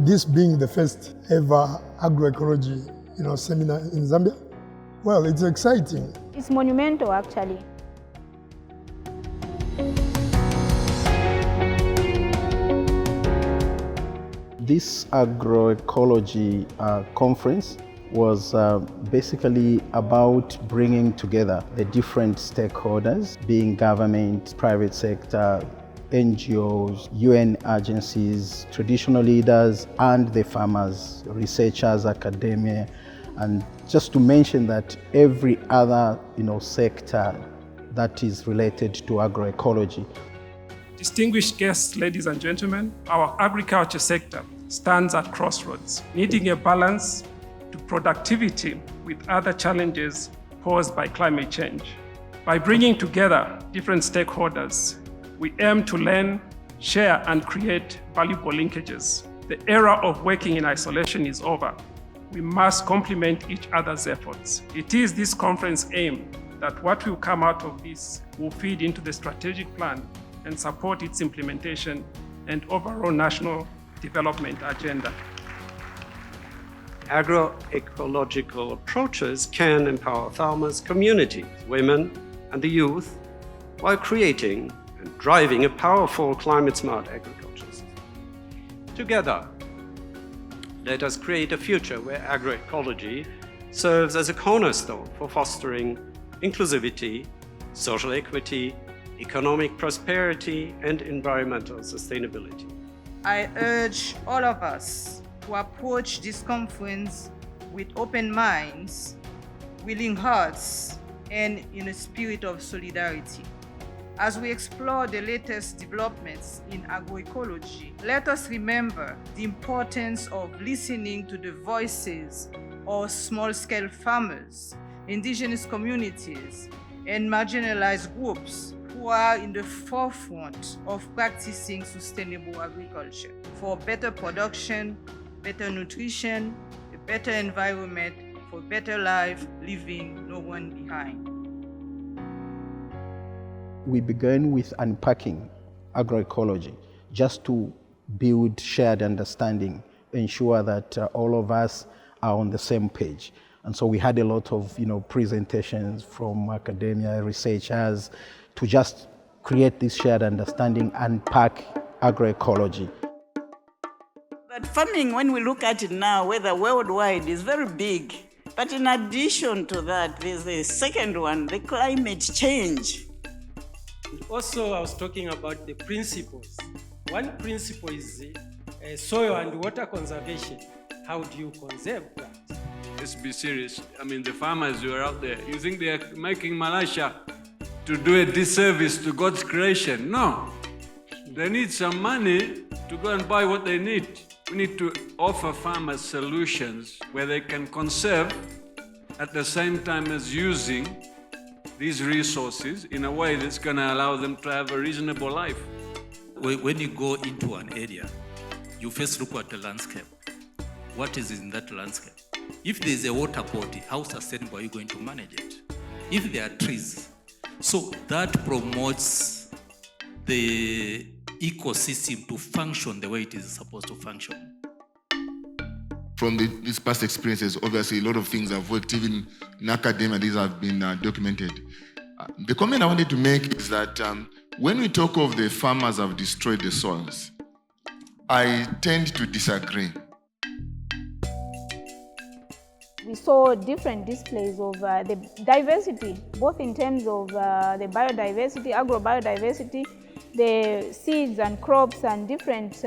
This being the first ever agroecology seminar in Zambia, well, it's exciting. It's monumental, actually. This Agroecology Conference was basically about bringing together the different stakeholders, being government, private sector, NGOs, UN agencies, traditional leaders, and the farmers, researchers, academia, and just to mention that every other sector that is related to agroecology. Distinguished guests, ladies and gentlemen, our agriculture sector stands at crossroads, needing a balance to productivity with other challenges posed by climate change. By bringing together different stakeholders, we aim to learn, share, and create valuable linkages. The era of working in isolation is over. We must complement each other's efforts. It is this conference aim that what will come out of this will feed into the strategic plan and support its implementation and overall national development agenda. Agroecological approaches can empower farmers, communities, women, and the youth while creating and driving a powerful climate-smart agriculture system. Together, let us create a future where agroecology serves as a cornerstone for fostering inclusivity, social equity, economic prosperity, and environmental sustainability. I urge all of us to approach this conference with open minds, willing hearts, and in a spirit of solidarity. As we explore the latest developments in agroecology, let us remember the importance of listening to the voices of small-scale farmers, indigenous communities, and marginalized groups who are in the forefront of practicing sustainable agriculture for better production, better nutrition, a better environment, for better life, leaving no one behind. We began with unpacking agroecology just to build shared understanding, ensure that all of us are on the same page. And so we had a lot of presentations from academia, researchers, to just create this shared understanding, unpack agroecology. But farming, when we look at it now, whether worldwide, is very big. But in addition to that, there's the second one, the climate change. Also, I was talking about the principles. One principle is soil and water conservation. How do you conserve that? Let's be serious. I mean, the farmers who are out there, you think they are making Malaysia to do a disservice to God's creation? No. They need some money to go and buy what they need. We need to offer farmers solutions where they can conserve at the same time as using these resources in a way that's going to allow them to have a reasonable life. When you go into an area, you first look at the landscape. What is in that landscape? If there's a water body, how sustainable are you going to manage it? If there are trees, so that promotes the ecosystem to function the way it is supposed to function. From these past experiences, obviously a lot of things have worked, even in academia, these have been documented. The comment I wanted to make is that when we talk of the farmers have destroyed the soils, I tend to disagree. We saw different displays of the diversity, both in terms of the biodiversity, agrobiodiversity, the seeds and crops and different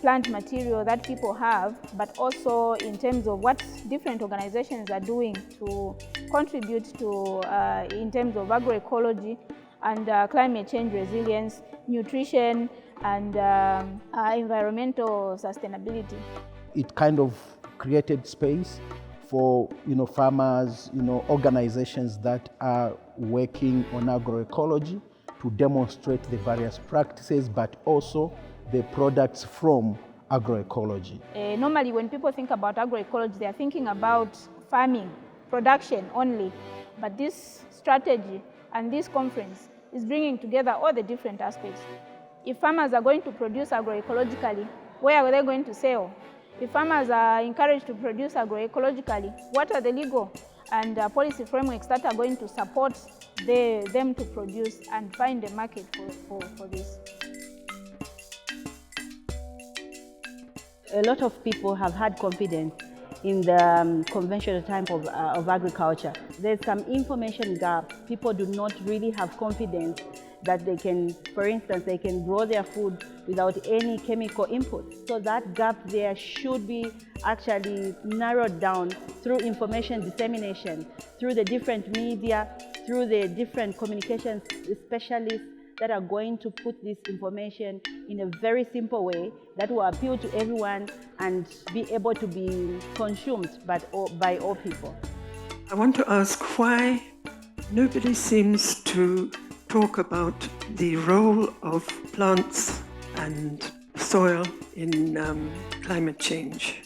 plant material that people have, but also in terms of what different organizations are doing to contribute to, in terms of agroecology and climate change resilience, nutrition, and environmental sustainability. It kind of created space for farmers, organizations that are working on agroecology to demonstrate the various practices, but also the products from agroecology. Normally, when people think about agroecology, they are thinking about farming, production only. But this strategy and this conference is bringing together all the different aspects. If farmers are going to produce agroecologically, where are they going to sell? If farmers are encouraged to produce agroecologically, what are the legal and policy frameworks that are going to support them to produce and find a market for this? A lot of people have had confidence in the conventional type of agriculture. There's some information gap. People do not really have confidence that they can, for instance, they can grow their food without any chemical input. So that gap there should be actually narrowed down through information dissemination, through the different media, through the different communications specialists that are going to put this information in a very simple way that will appeal to everyone and be able to be consumed by all people. I want to ask why nobody seems to talk about the role of plants and soil in climate change.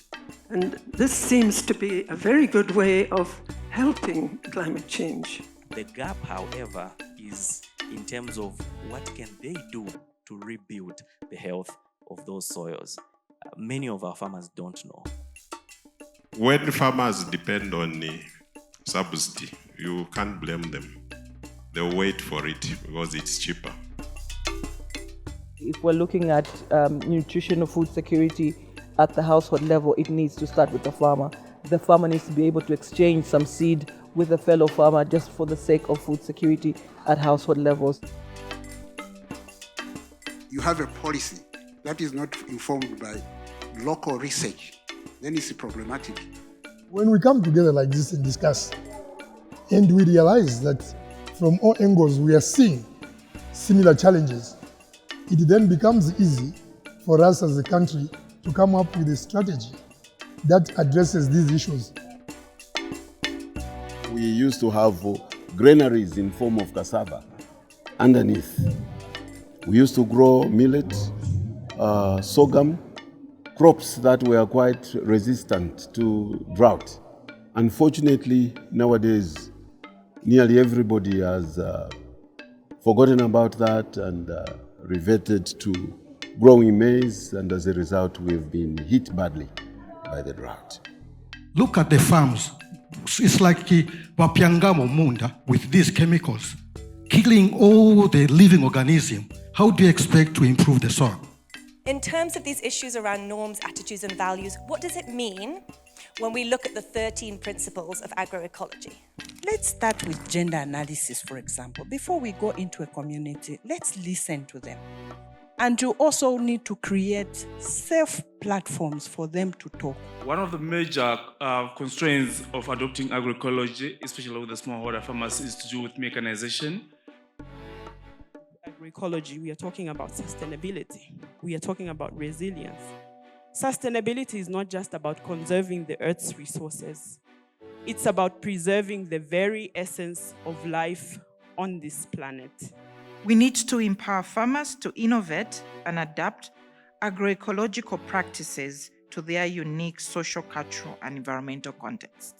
And this seems to be a very good way of helping climate change. The gap, however, is in terms of what can they do to rebuild the health of those soils. Many of our farmers don't know. When farmers depend on subsidy, you can't blame them. They'll wait for it because it's cheaper. If we're looking at nutritional food security at the household level, it needs to start with the farmer. The farmer needs to be able to exchange some seed with a fellow farmer just for the sake of food security at household levels. You have a policy that is not informed by local research, then it's problematic. When we come together like this and discuss, and we realize that from all angles we are seeing similar challenges, it then becomes easy for us as a country to come up with a strategy that addresses these issues. We used to have granaries in form of cassava underneath. We used to grow millet, sorghum, crops that were quite resistant to drought. Unfortunately, nowadays, nearly everybody has forgotten about that and reverted to growing maize, and as a result, we've been hit badly by the drought. Look at the farms. It's like Wapiangamo Munda with these chemicals, killing all the living organisms. How do you expect to improve the soil? In terms of these issues around norms, attitudes and values, what does it mean when we look at the 13 principles of agroecology? Let's start with gender analysis, for example. Before we go into a community, let's listen to them. And you also need to create safe platforms for them to talk. One of the major constraints of adopting agroecology, especially with the smallholder farmers, is to do with mechanization. Agroecology, we are talking about sustainability. We are talking about resilience. Sustainability is not just about conserving the Earth's resources. It's about preserving the very essence of life on this planet. We need to empower farmers to innovate and adapt agroecological practices to their unique social, cultural, and environmental context.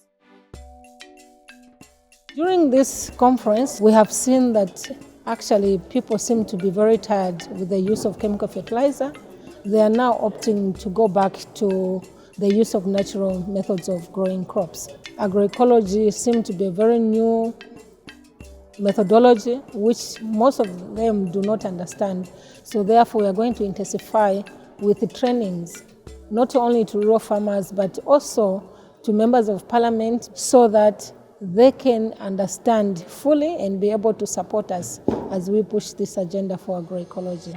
During this conference, we have seen that actually people seem to be very tired with the use of chemical fertilizer. They are now opting to go back to the use of natural methods of growing crops. Agroecology seems to be a very new methodology which most of them do not understand. So therefore we are going to intensify with the trainings, not only to rural farmers but also to members of parliament so that they can understand fully and be able to support us as we push this agenda for agroecology.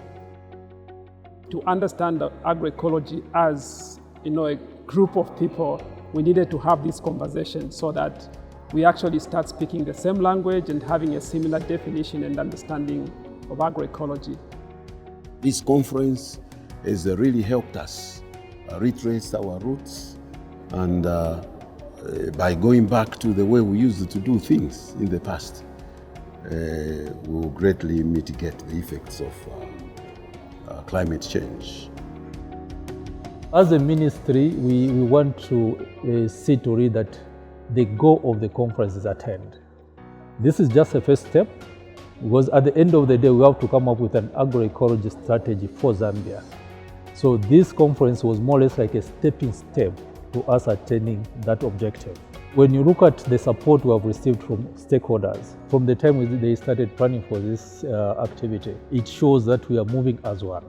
To understand agroecology as a group of people, we needed to have this conversation so that we actually start speaking the same language and having a similar definition and understanding of agroecology. This conference has really helped us retrace our roots and by going back to the way we used to do things in the past, we will greatly mitigate the effects of climate change. As a ministry, we want to see to it that the goal of the conference is attained. This is just a first step, because at the end of the day, we have to come up with an agroecology strategy for Zambia. So this conference was more or less like a stepping step to us attaining that objective. When you look at the support we have received from stakeholders, from the time they started planning for this activity, it shows that we are moving as one.